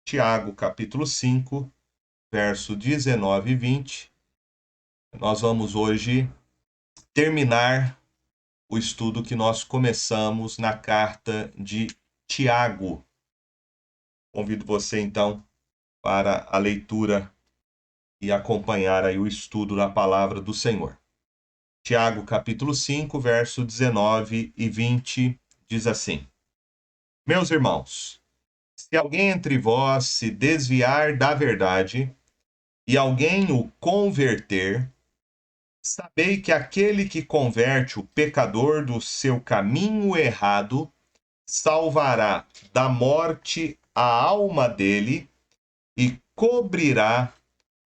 Tiago, capítulo 5, verso 19 e 20. Nós vamos hoje terminar o estudo que nós começamos na carta de Tiago. Convido você, então, para a leitura e acompanhar aí o estudo da palavra do Senhor. Tiago, capítulo 5, verso 19 e 20, diz assim: Meus irmãos, se alguém entre vós se desviar da verdade e alguém o converter, sabei que aquele que converte o pecador do seu caminho errado salvará da morte a alma dele e cobrirá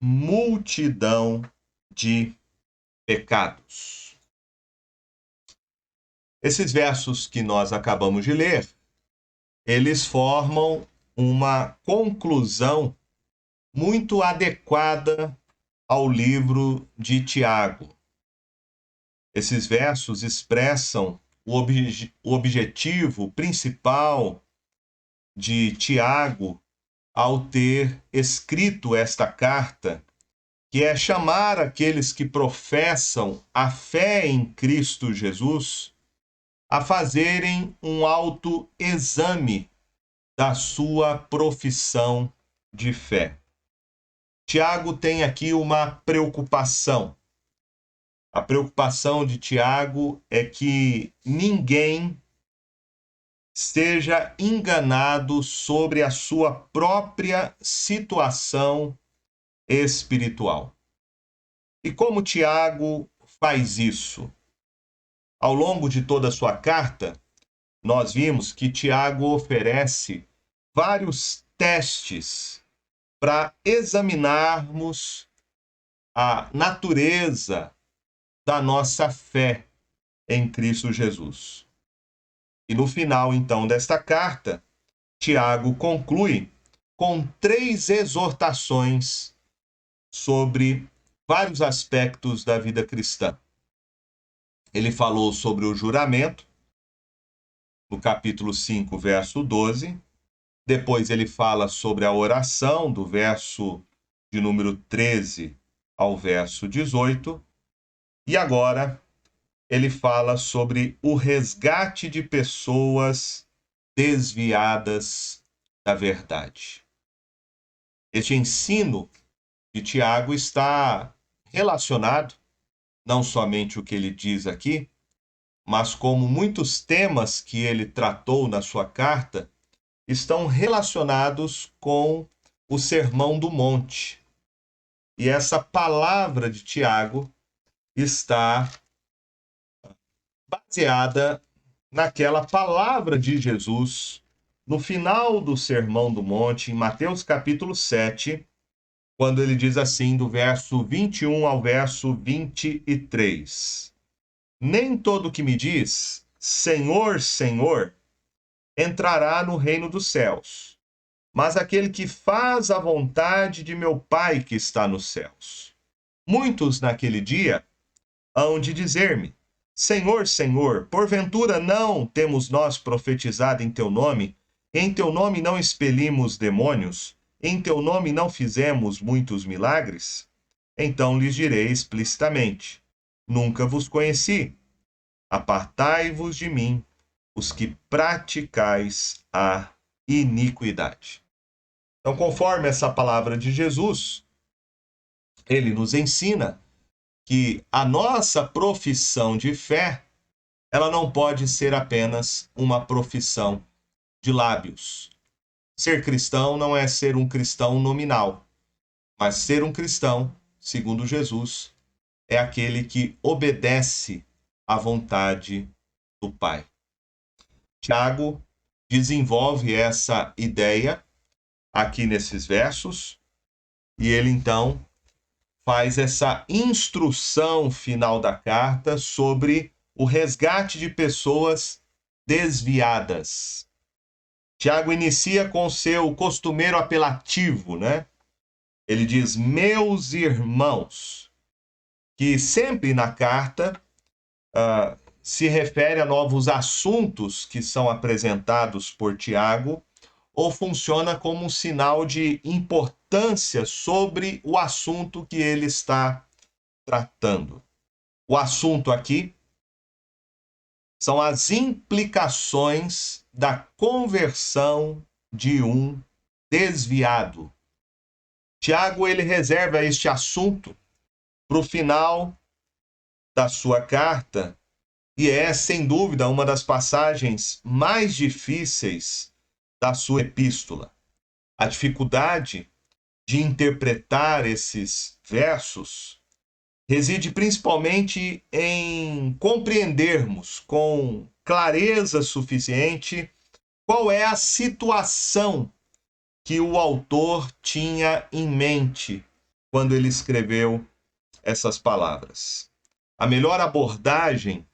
multidão de pecados. Esses versos que nós acabamos de ler, eles formam uma conclusão muito adequada ao livro de Tiago. Esses versos expressam o objetivo principal de Tiago ao ter escrito esta carta, que é chamar aqueles que professam a fé em Cristo Jesus a fazerem um autoexame da sua profissão de fé. Tiago tem aqui uma preocupação. A preocupação de Tiago é que ninguém seja enganado sobre a sua própria situação espiritual. E como Tiago faz isso? Ao longo de toda a sua carta, nós vimos que Tiago oferece vários testes para examinarmos a natureza da nossa fé em Cristo Jesus. E no final, então, desta carta, Tiago conclui com 3 exortações sobre vários aspectos da vida cristã. Ele falou sobre o juramento, no capítulo 5, verso 12. Depois ele fala sobre a oração, do verso de número 13 ao verso 18. E agora ele fala sobre o resgate de pessoas desviadas da verdade. Este ensino de Tiago está relacionado, não somente o que ele diz aqui, mas como muitos temas que ele tratou na sua carta estão relacionados com o Sermão do Monte. E essa palavra de Tiago está baseada naquela palavra de Jesus no final do Sermão do Monte, em Mateus capítulo 7, quando ele diz assim, do verso 21 ao verso 23. Nem todo que me diz, Senhor, Senhor, entrará no reino dos céus, mas aquele que faz a vontade de meu Pai que está nos céus. Muitos naquele dia hão de dizer-me, Senhor, Senhor, porventura não temos nós profetizado em teu nome? Em teu nome não expelimos demônios? Em teu nome não fizemos muitos milagres? Então lhes direi explicitamente, nunca vos conheci. Apartai-vos de mim, os que praticais a iniquidade. Então, conforme essa palavra de Jesus, ele nos ensina que a nossa profissão de fé, ela não pode ser apenas uma profissão de lábios. Ser cristão não é ser um cristão nominal, mas ser um cristão, segundo Jesus, é aquele que obedece à vontade do Pai. Tiago desenvolve essa ideia aqui nesses versos, e ele então faz essa instrução final da carta sobre o resgate de pessoas desviadas. Tiago inicia com seu costumeiro apelativo, né? Ele diz, meus irmãos, que sempre na carta se refere a novos assuntos que são apresentados por Tiago, ou funciona como um sinal de importância sobre o assunto que ele está tratando. O assunto aqui são as implicações da conversão de um desviado. Tiago, ele reserva este assunto para o final da sua carta, e é, sem dúvida, uma das passagens mais difíceis da sua epístola. A dificuldade de interpretar esses versos reside principalmente em compreendermos com clareza suficiente qual é a situação que o autor tinha em mente quando ele escreveu essas palavras. A melhor abordagem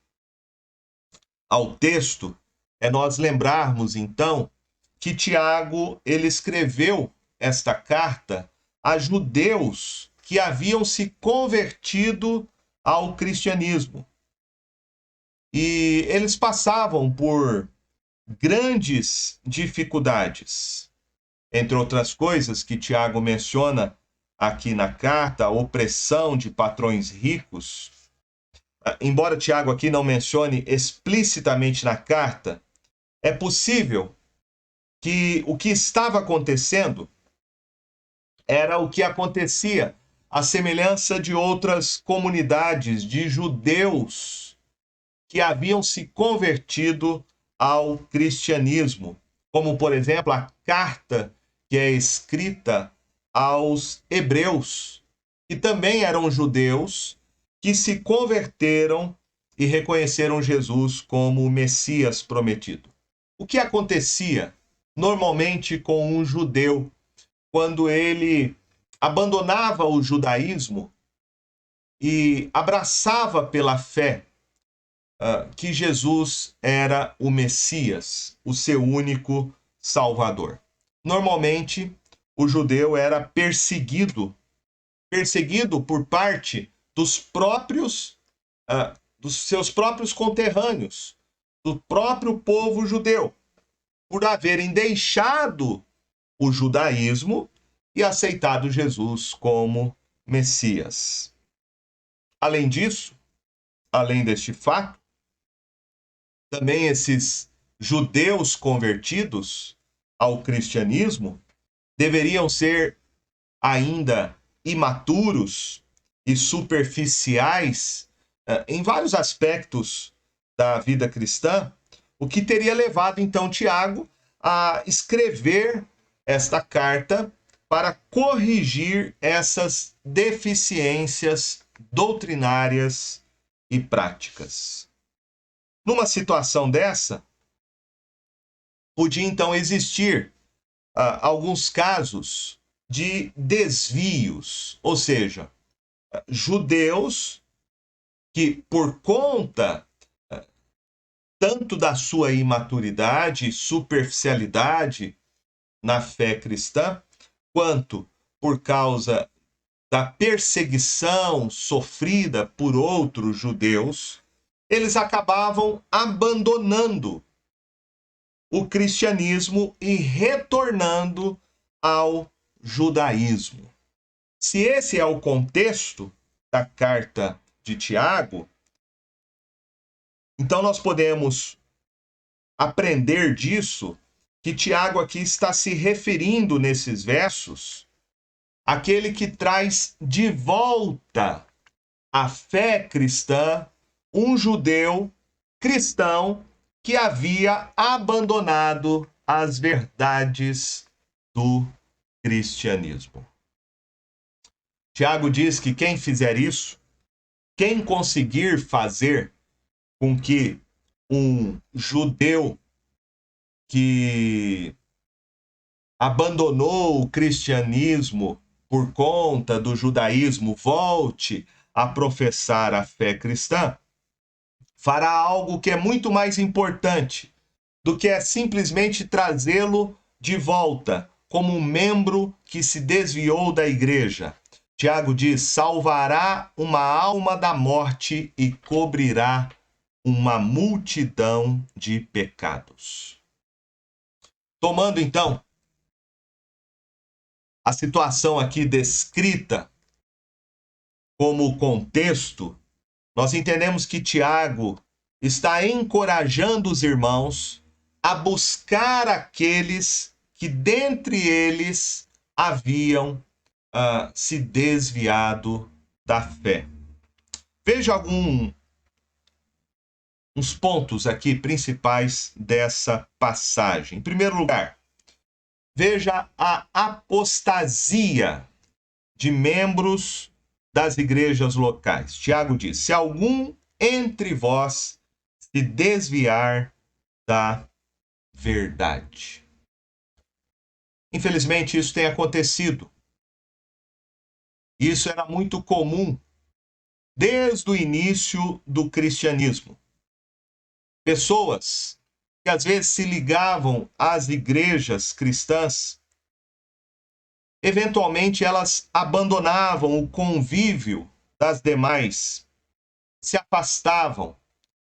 ao texto é nós lembrarmos, então, que Tiago ele escreveu esta carta a judeus que haviam se convertido ao cristianismo. E eles passavam por grandes dificuldades. Entre outras coisas que Tiago menciona aqui na carta, a opressão de patrões ricos. Embora Tiago aqui não mencione explicitamente na carta, é possível que o que estava acontecendo era o que acontecia à semelhança de outras comunidades de judeus que haviam se convertido ao cristianismo, como, por exemplo, a carta que é escrita aos hebreus, que também eram judeus que se converteram e reconheceram Jesus como o Messias prometido. O que acontecia normalmente com um judeu quando ele abandonava o judaísmo e abraçava pela fé que Jesus era o Messias, o seu único Salvador? Normalmente, o judeu era perseguido por parte dos seus próprios conterrâneos, do próprio povo judeu, por haverem deixado o judaísmo e aceitado Jesus como Messias. Além disso, além deste fato, também esses judeus convertidos ao cristianismo deveriam ser ainda imaturos e superficiais em vários aspectos da vida cristã, o que teria levado então Tiago a escrever esta carta para corrigir essas deficiências doutrinárias e práticas. Numa situação dessa, podia então existir alguns casos de desvios, ou seja, judeus que, por conta tanto da sua imaturidade e superficialidade na fé cristã, quanto por causa da perseguição sofrida por outros judeus, eles acabavam abandonando o cristianismo e retornando ao judaísmo. Se esse é o contexto da carta de Tiago, então nós podemos aprender disso que Tiago aqui está se referindo nesses versos àquele que traz de volta a fé cristã, um judeu cristão que havia abandonado as verdades do cristianismo. Tiago diz que quem fizer isso, quem conseguir fazer com que um judeu que abandonou o cristianismo por conta do judaísmo volte a professar a fé cristã, fará algo que é muito mais importante do que é simplesmente trazê-lo de volta como um membro que se desviou da igreja. Tiago diz: salvará uma alma da morte e cobrirá uma multidão de pecados. Tomando então a situação aqui descrita como contexto, nós entendemos que Tiago está encorajando os irmãos a buscar aqueles que dentre eles haviam se desviado da fé. Veja uns pontos aqui principais dessa passagem. Em primeiro lugar, veja a apostasia de membros das igrejas locais. Tiago diz: se algum entre vós se desviar da verdade. Infelizmente, isso tem acontecido. Isso era muito comum desde o início do cristianismo. Pessoas que às vezes se ligavam às igrejas cristãs, eventualmente elas abandonavam o convívio das demais, se afastavam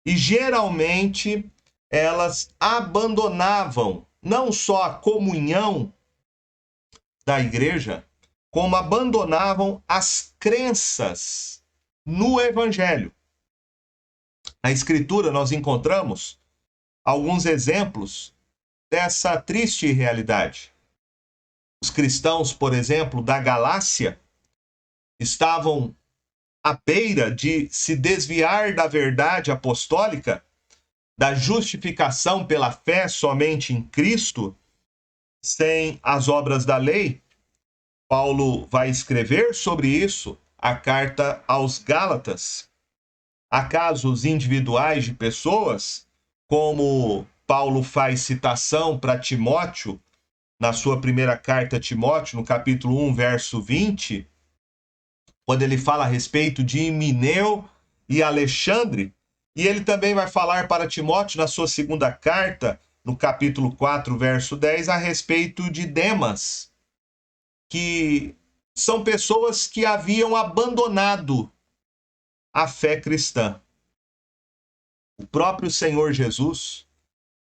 e geralmente elas abandonavam não só a comunhão da igreja, como abandonavam as crenças no evangelho. Na Escritura nós encontramos alguns exemplos dessa triste realidade. Os cristãos, por exemplo, da Galácia, estavam à beira de se desviar da verdade apostólica, da justificação pela fé somente em Cristo, sem as obras da lei. Paulo vai escrever sobre isso a carta aos Gálatas. Há casos individuais de pessoas, como Paulo faz citação para Timóteo, na sua primeira carta a Timóteo, no capítulo 1, verso 20, quando ele fala a respeito de Himeneu e Alexandre, e ele também vai falar para Timóteo, na sua segunda carta, no capítulo 4, verso 10, a respeito de Demas, que são pessoas que haviam abandonado a fé cristã. O próprio Senhor Jesus,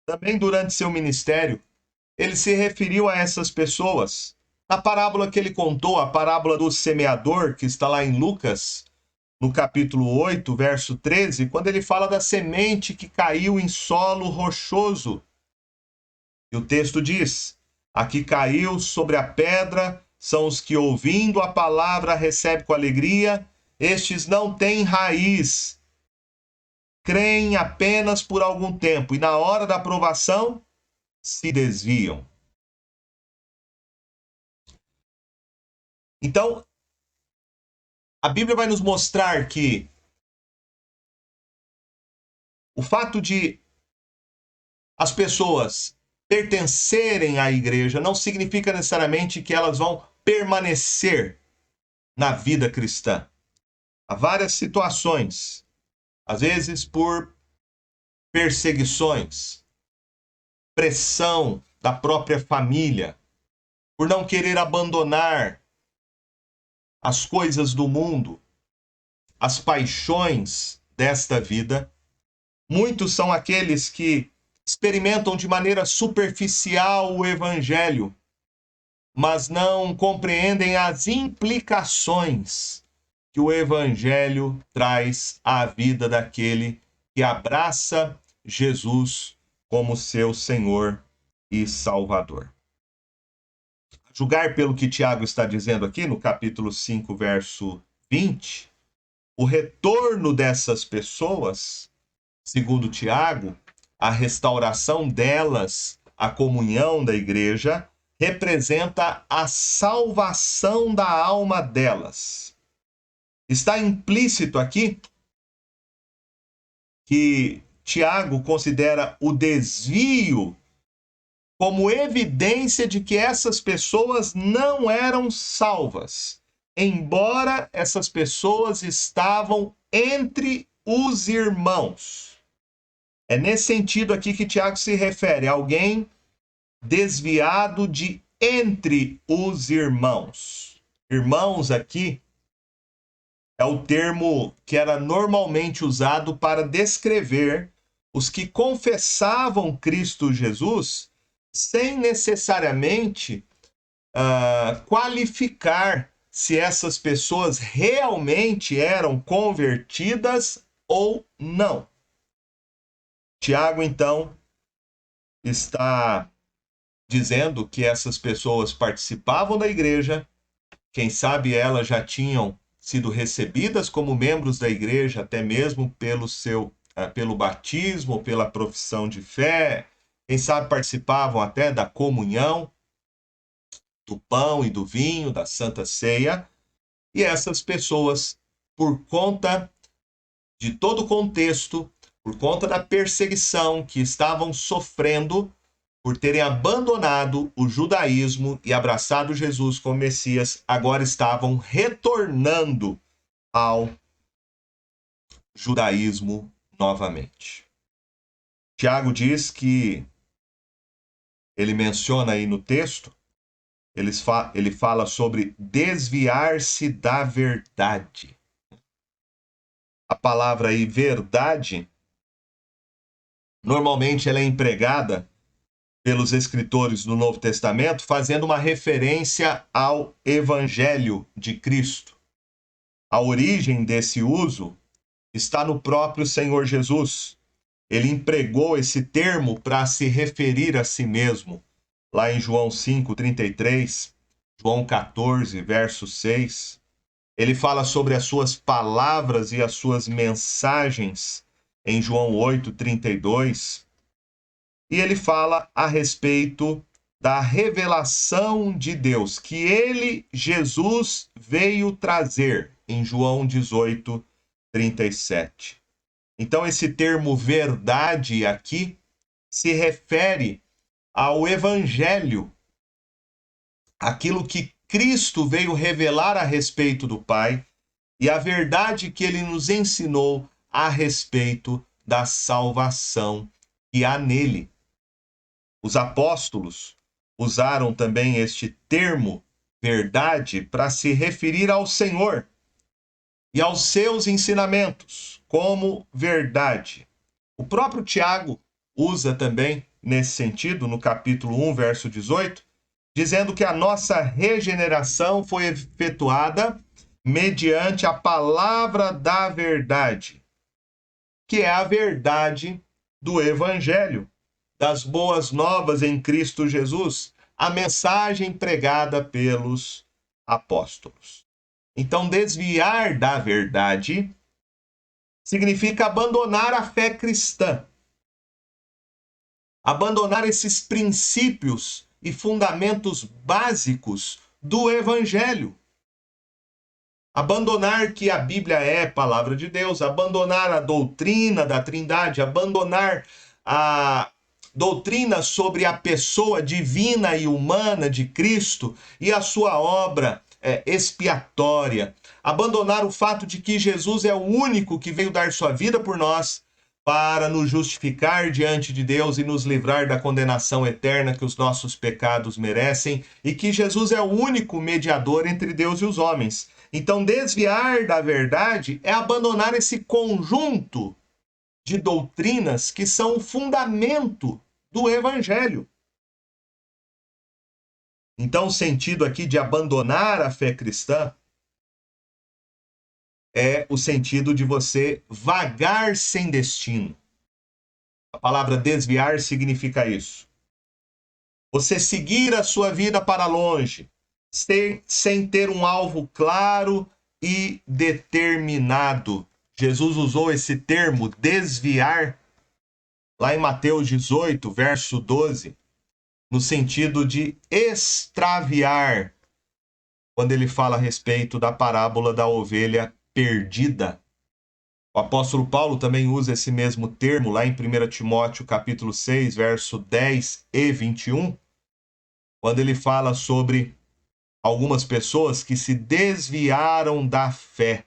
também durante seu ministério, ele se referiu a essas pessoas. Na parábola que ele contou, a parábola do semeador, que está lá em Lucas, no capítulo 8, verso 13, quando ele fala da semente que caiu em solo rochoso. E o texto diz: a que caiu sobre a pedra são os que, ouvindo a palavra, recebem com alegria. Estes não têm raiz, creem apenas por algum tempo, e na hora da aprovação se desviam. Então, a Bíblia vai nos mostrar que o fato de as pessoas pertencerem à igreja não significa necessariamente que elas vão permanecer na vida cristã. Há várias situações, às vezes por perseguições, pressão da própria família, por não querer abandonar as coisas do mundo, as paixões desta vida. Muitos são aqueles que experimentam de maneira superficial o evangelho, mas não compreendem as implicações que o evangelho traz à vida daquele que abraça Jesus como seu Senhor e Salvador. A julgar pelo que Tiago está dizendo aqui no capítulo 5, verso 20, o retorno dessas pessoas, segundo Tiago, a restauração delas, a comunhão da igreja, representa a salvação da alma delas. Está implícito aqui que Tiago considera o desvio como evidência de que essas pessoas não eram salvas, embora essas pessoas estavam entre os irmãos. É nesse sentido aqui que Tiago se refere a alguém desviado de entre os irmãos. Irmãos aqui é o termo que era normalmente usado para descrever os que confessavam Cristo Jesus sem necessariamente qualificar se essas pessoas realmente eram convertidas ou não. Tiago, então, está dizendo que essas pessoas participavam da igreja, quem sabe elas já tinham sido recebidas como membros da igreja, até mesmo pelo batismo, pela profissão de fé, quem sabe participavam até da comunhão, do pão e do vinho, da Santa Ceia, e essas pessoas, por conta de todo o contexto, por conta da perseguição que estavam sofrendo, por terem abandonado o judaísmo e abraçado Jesus como Messias, agora estavam retornando ao judaísmo novamente. Tiago diz que, ele menciona aí no texto, ele fala sobre desviar-se da verdade. A palavra aí, verdade, normalmente ela é empregada pelos escritores do Novo Testamento, fazendo uma referência ao Evangelho de Cristo. A origem desse uso está no próprio Senhor Jesus. Ele empregou esse termo para se referir a si mesmo. Lá em João 5:33, João 14, verso 6, ele fala sobre as suas palavras e as suas mensagens em João 8:32. E ele fala a respeito da revelação de Deus, que ele, Jesus, veio trazer, em João 18:37. Então, esse termo verdade aqui se refere ao Evangelho, aquilo que Cristo veio revelar a respeito do Pai e a verdade que ele nos ensinou a respeito da salvação que há nele. Os apóstolos usaram também este termo verdade para se referir ao Senhor e aos seus ensinamentos como verdade. O próprio Tiago usa também nesse sentido, no capítulo 1, verso 18, dizendo que a nossa regeneração foi efetuada mediante a palavra da verdade, que é a verdade do Evangelho, das boas novas em Cristo Jesus, a mensagem pregada pelos apóstolos. Então, desviar da verdade significa abandonar a fé cristã, abandonar esses princípios e fundamentos básicos do Evangelho. Abandonar que a Bíblia é palavra de Deus, abandonar a doutrina da Trindade, abandonar a doutrina sobre a pessoa divina e humana de Cristo e a sua obra expiatória. Abandonar o fato de que Jesus é o único que veio dar sua vida por nós para nos justificar diante de Deus e nos livrar da condenação eterna que os nossos pecados merecem, e que Jesus é o único mediador entre Deus e os homens. Então, desviar da verdade é abandonar esse conjunto de doutrinas que são o fundamento do Evangelho. Então, o sentido aqui de abandonar a fé cristã é o sentido de você vagar sem destino. A palavra desviar significa isso. Você seguir a sua vida para longe, sem ter um alvo claro e determinado. Jesus usou esse termo, desviar, lá em Mateus 18, verso 12, no sentido de extraviar, quando ele fala a respeito da parábola da ovelha perdida. O apóstolo Paulo também usa esse mesmo termo lá em 1 Timóteo capítulo 6, verso 10 e 21, quando ele fala sobre algumas pessoas que se desviaram da fé.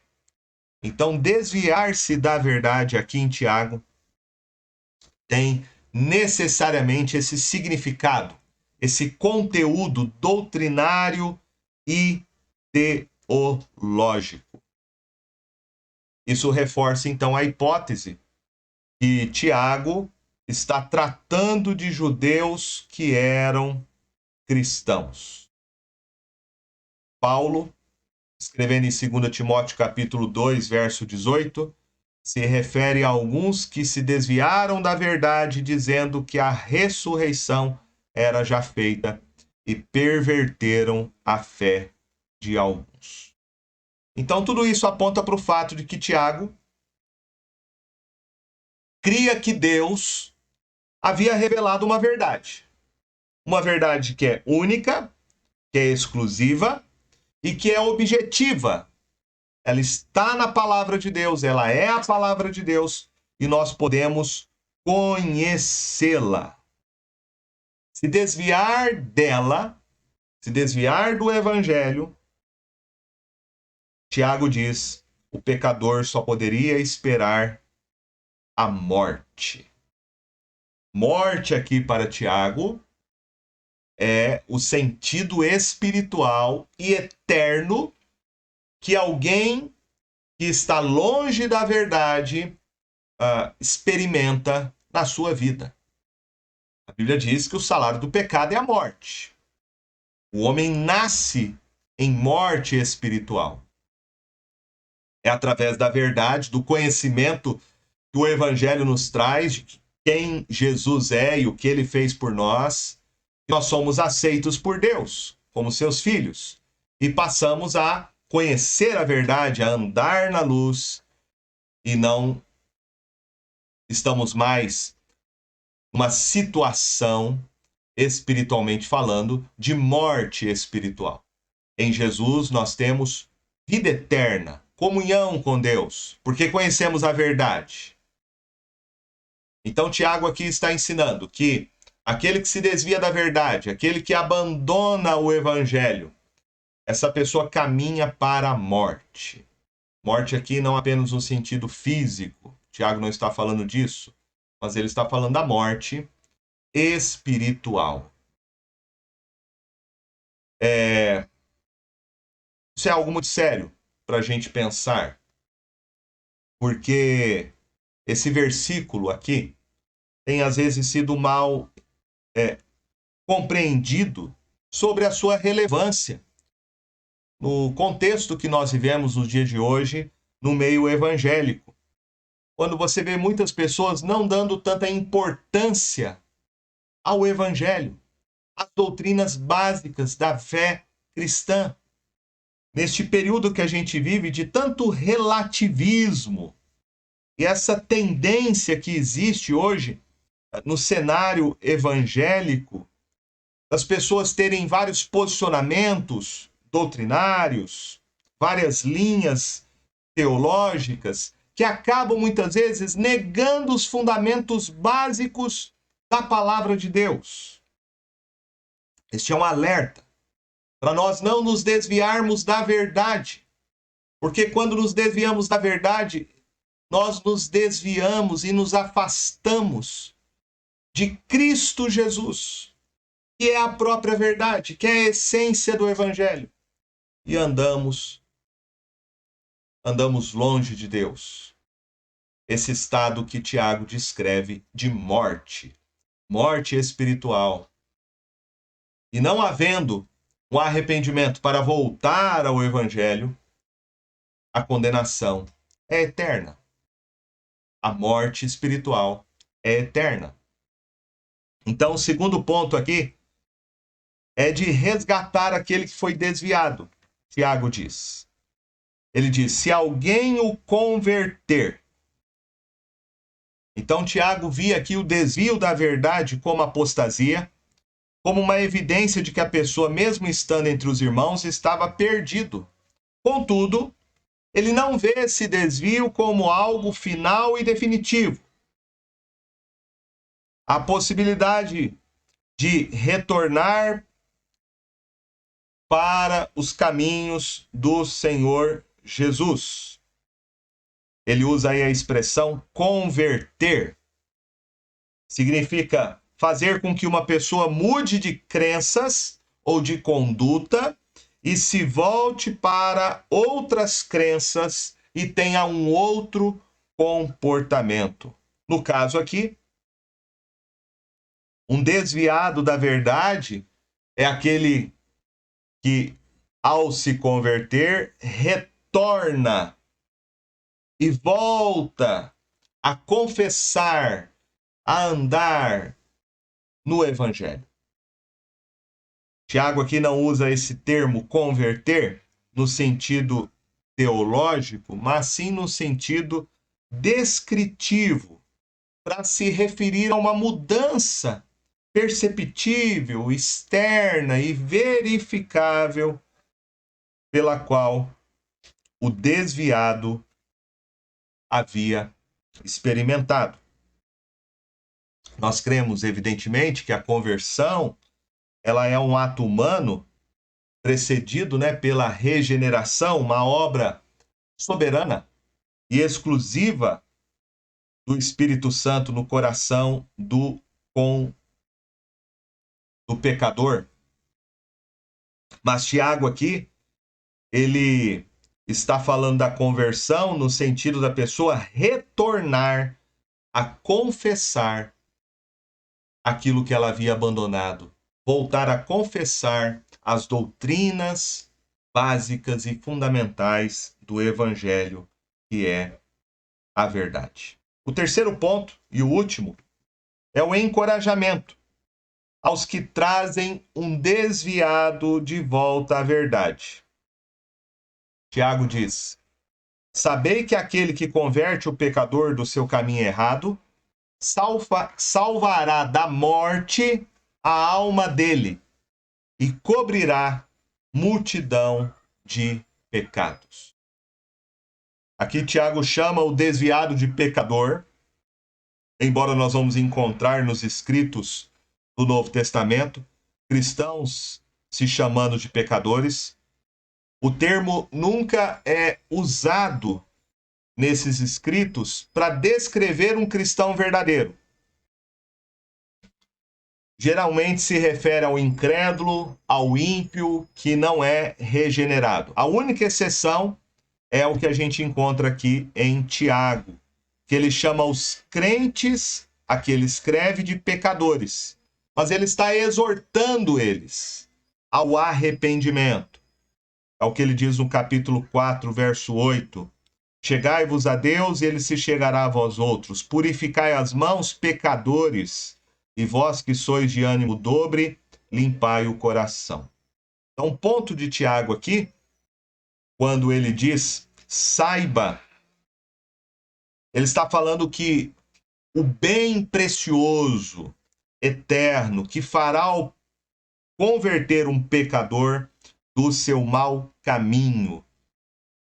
Então, desviar-se da verdade aqui em Tiago tem necessariamente esse significado, esse conteúdo doutrinário e teológico. Isso reforça, então, a hipótese que Tiago está tratando de judeus que eram cristãos. Paulo, escrevendo em 2 Timóteo capítulo 2, verso 18, se refere a alguns que se desviaram da verdade, dizendo que a ressurreição era já feita e perverteram a fé de alguns. Então, tudo isso aponta para o fato de que Tiago cria que Deus havia revelado uma verdade que é única, que é exclusiva e que é objetiva. Ela está na palavra de Deus, ela é a palavra de Deus e nós podemos conhecê-la. Se desviar dela, se desviar do evangelho, Tiago diz, o pecador só poderia esperar a morte. Morte aqui para Tiago é o sentido espiritual e eterno que alguém que está longe da verdade experimenta na sua vida. A Bíblia diz que o salário do pecado é a morte. O homem nasce em morte espiritual. É através da verdade, do conhecimento que o Evangelho nos traz, de quem Jesus é e o que ele fez por nós, que nós somos aceitos por Deus, como seus filhos, e passamos a conhecer a verdade, a andar na luz, e não estamos mais numa situação, espiritualmente falando, de morte espiritual. Em Jesus nós temos vida eterna, comunhão com Deus, porque conhecemos a verdade. Então Tiago aqui está ensinando que aquele que se desvia da verdade, aquele que abandona o evangelho, essa pessoa caminha para a morte. Morte aqui não apenas no sentido físico, Tiago não está falando disso, mas ele está falando da morte espiritual. Isso é algo muito sério para a gente pensar, porque esse versículo aqui tem às vezes sido mal compreendido sobre a sua relevância no contexto que nós vivemos nos dias de hoje, no meio evangélico. Quando você vê muitas pessoas não dando tanta importância ao evangelho, às doutrinas básicas da fé cristã. Neste período que a gente vive de tanto relativismo e essa tendência que existe hoje no cenário evangélico, das pessoas terem vários posicionamentos doutrinários, várias linhas teológicas, que acabam muitas vezes negando os fundamentos básicos da palavra de Deus. Este é um alerta para nós não nos desviarmos da verdade, porque quando nos desviamos da verdade, nós nos desviamos e nos afastamos de Cristo Jesus, que é a própria verdade, que é a essência do evangelho, e andamos longe de Deus. Esse estado que Tiago descreve de morte espiritual. E não havendo um arrependimento para voltar ao evangelho, a condenação é eterna. A morte espiritual é eterna. Então, o segundo ponto aqui é de resgatar aquele que foi desviado, Tiago diz. Ele diz, se alguém o converter. Então, Tiago via aqui o desvio da verdade como apostasia, como uma evidência de que a pessoa, mesmo estando entre os irmãos, estava perdido. Contudo, ele não vê esse desvio como algo final e definitivo. A possibilidade de retornar para os caminhos do Senhor Jesus. Ele usa aí a expressão converter. Significa fazer com que uma pessoa mude de crenças ou de conduta e se volte para outras crenças e tenha um outro comportamento. No caso aqui, um desviado da verdade é aquele que ao se converter, retorna e volta a confessar, a andar no Evangelho. Tiago aqui não usa esse termo converter no sentido teológico, mas sim no sentido descritivo, para se referir a uma mudança perceptível, externa e verificável pela qual o desviado havia experimentado. Nós cremos, evidentemente, que a conversão ela é um ato humano precedido, pela regeneração, uma obra soberana e exclusiva do Espírito Santo no coração do pecador. Mas Tiago aqui, ele está falando da conversão no sentido da pessoa retornar a confessar aquilo que ela havia abandonado, voltar a confessar as doutrinas básicas e fundamentais do Evangelho, que é a verdade. O terceiro ponto, e o último, é o encorajamento aos que trazem um desviado de volta à verdade. Tiago diz: sabei que aquele que converte o pecador do seu caminho errado, salvará da morte a alma dele e cobrirá multidão de pecados. Aqui Tiago chama o desviado de pecador, embora nós vamos encontrar nos escritos do Novo Testamento cristãos se chamando de pecadores. O termo nunca é usado nesses escritos para descrever um cristão verdadeiro. Geralmente se refere ao incrédulo, ao ímpio que não é regenerado. A única exceção é o que a gente encontra aqui em Tiago, que ele chama os crentes, a que ele escreve, de pecadores. Mas ele está exortando eles ao arrependimento. É o que ele diz no capítulo 4, verso 8. Chegai-vos a Deus e ele se chegará a vós outros. Purificai as mãos, pecadores, e vós que sois de ânimo dobre, limpai o coração. Então, o ponto de Tiago aqui, quando ele diz, saiba, ele está falando que o bem precioso, eterno, que fará converter um pecador do seu mau caminho.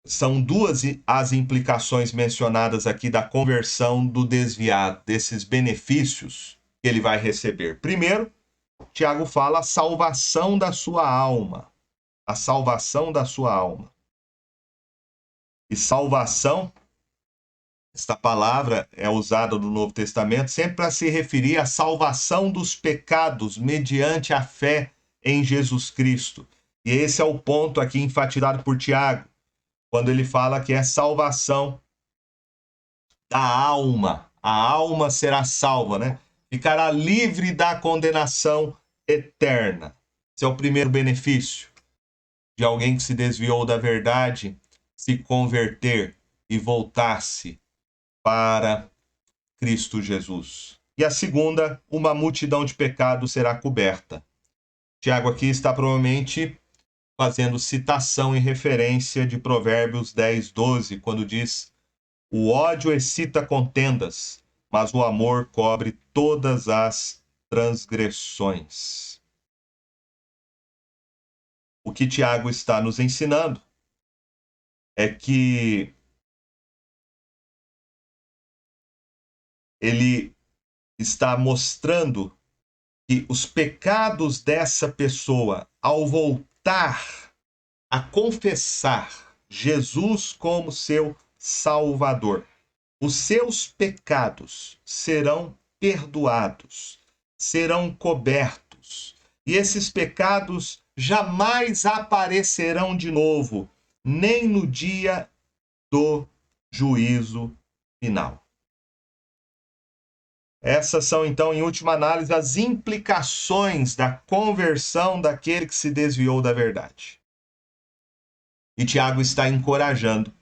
São duas as implicações mencionadas aqui da conversão do desviado, desses benefícios que ele vai receber. Primeiro, Tiago fala a salvação da sua alma. A salvação da sua alma. E salvação, esta palavra é usada no Novo Testamento sempre para se referir à salvação dos pecados mediante a fé em Jesus Cristo. E esse é o ponto aqui enfatizado por Tiago, quando ele fala que é salvação da alma. A alma será salva, Ficará livre da condenação eterna. Esse é o primeiro benefício de alguém que se desviou da verdade, se converter e voltar-se para Cristo Jesus. E a segunda, uma multidão de pecados será coberta. Tiago aqui está provavelmente fazendo citação e referência de Provérbios 10, 12, quando diz: o ódio excita contendas, mas o amor cobre todas as transgressões. O que Tiago está nos ensinando é que ele está mostrando que os pecados dessa pessoa, ao voltar a confessar Jesus como seu Salvador, os seus pecados serão perdoados, serão cobertos, e esses pecados jamais aparecerão de novo, nem no dia do juízo final. Essas são, então, em última análise, as implicações da conversão daquele que se desviou da verdade. E Tiago está encorajando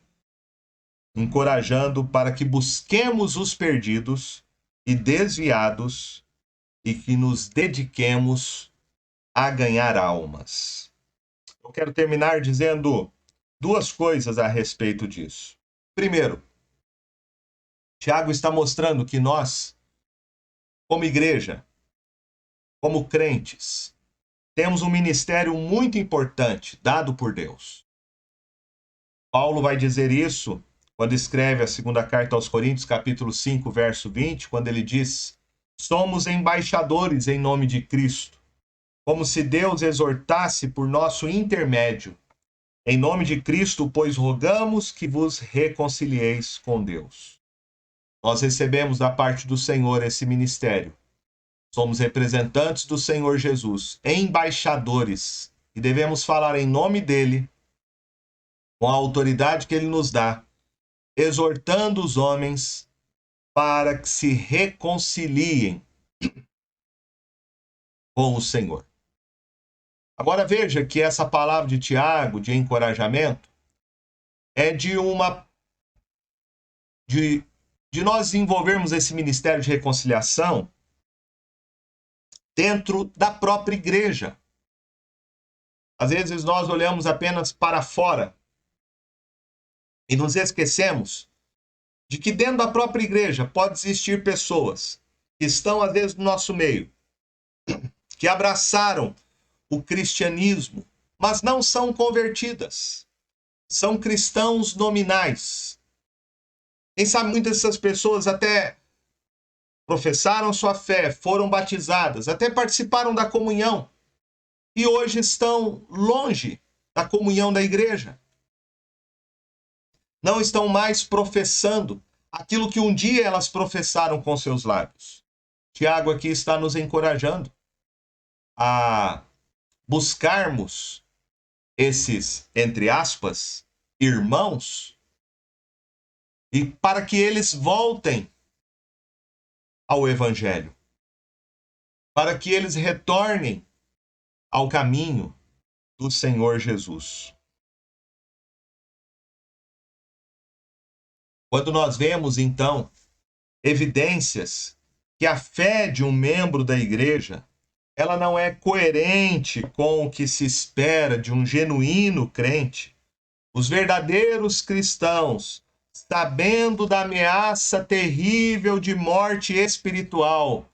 para que busquemos os perdidos e desviados e que nos dediquemos a ganhar almas. Eu quero terminar dizendo duas coisas a respeito disso. Primeiro, Tiago está mostrando que nós, como igreja, como crentes, temos um ministério muito importante dado por Deus. Paulo vai dizer isso quando escreve a segunda carta aos Coríntios, capítulo 5, verso 20, quando ele diz: somos embaixadores em nome de Cristo, como se Deus exortasse por nosso intermédio. Em nome de Cristo, pois rogamos que vos reconcilieis com Deus. Nós recebemos da parte do Senhor esse ministério. Somos representantes do Senhor Jesus, embaixadores, e devemos falar em nome dele, com a autoridade que ele nos dá, exortando os homens para que se reconciliem com o Senhor. Agora veja que essa palavra de Tiago, de encorajamento, é de nós desenvolvermos esse ministério de reconciliação dentro da própria igreja. Às vezes nós olhamos apenas para fora e nos esquecemos de que dentro da própria igreja pode existir pessoas que estão às vezes no nosso meio, que abraçaram o cristianismo, mas não são convertidas. São cristãos nominais. Quem sabe muitas dessas pessoas até professaram sua fé, foram batizadas, até participaram da comunhão e hoje estão longe da comunhão da igreja. Não estão mais professando aquilo que um dia elas professaram com seus lábios. Tiago aqui está nos encorajando a buscarmos esses, entre aspas, irmãos, e para que eles voltem ao Evangelho, para que eles retornem ao caminho do Senhor Jesus. Quando nós vemos, então, evidências que a fé de um membro da igreja, ela não é coerente com o que se espera de um genuíno crente, os verdadeiros cristãos, sabendo da ameaça terrível de morte espiritual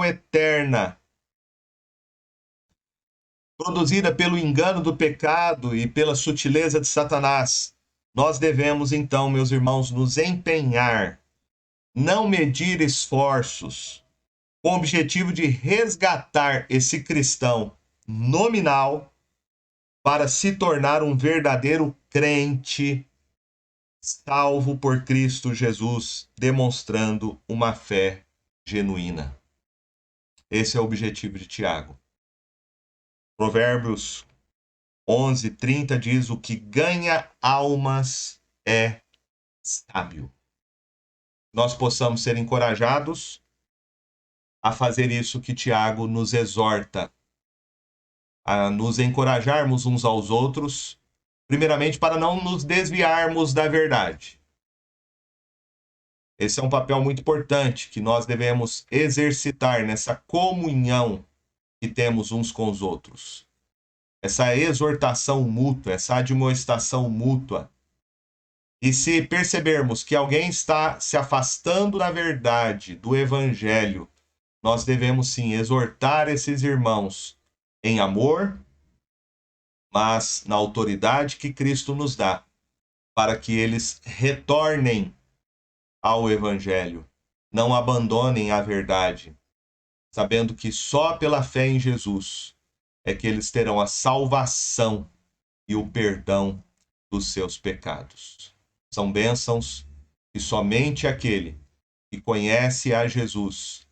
eterna, produzida pelo engano do pecado e pela sutileza de Satanás, nós devemos então, meus irmãos, nos empenhar, não medir esforços, com o objetivo de resgatar esse cristão nominal para se tornar um verdadeiro crente salvo por Cristo Jesus, demonstrando uma fé genuína. Esse é o objetivo de Tiago. Provérbios 11:30 diz: o que ganha almas é sábio. Nós possamos ser encorajados a fazer isso que Tiago nos exorta, a nos encorajarmos uns aos outros, primeiramente para não nos desviarmos da verdade. Esse é um papel muito importante que nós devemos exercitar nessa comunhão que temos uns com os outros. Essa exortação mútua, essa admoestação mútua. E se percebermos que alguém está se afastando da verdade, do evangelho, nós devemos sim exortar esses irmãos em amor, mas na autoridade que Cristo nos dá, para que eles retornem ao evangelho, não abandonem a verdade, sabendo que só pela fé em Jesus é que eles terão a salvação e o perdão dos seus pecados. São bênçãos que somente aquele que conhece a Jesus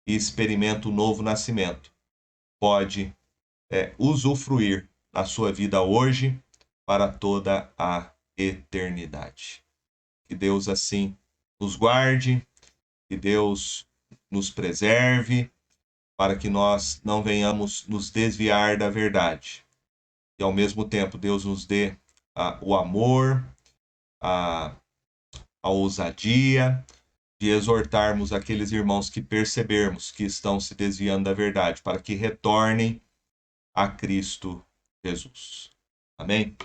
e experimenta o novo nascimento pode usufruir na sua vida hoje para toda a eternidade. Que Deus assim nos guarde, que Deus nos preserve, para que nós não venhamos nos desviar da verdade. que ao mesmo tempo Deus nos dê o amor, a ousadia de exortarmos aqueles irmãos que percebermos que estão se desviando da verdade, para que retornem a Cristo Jesus. Amém?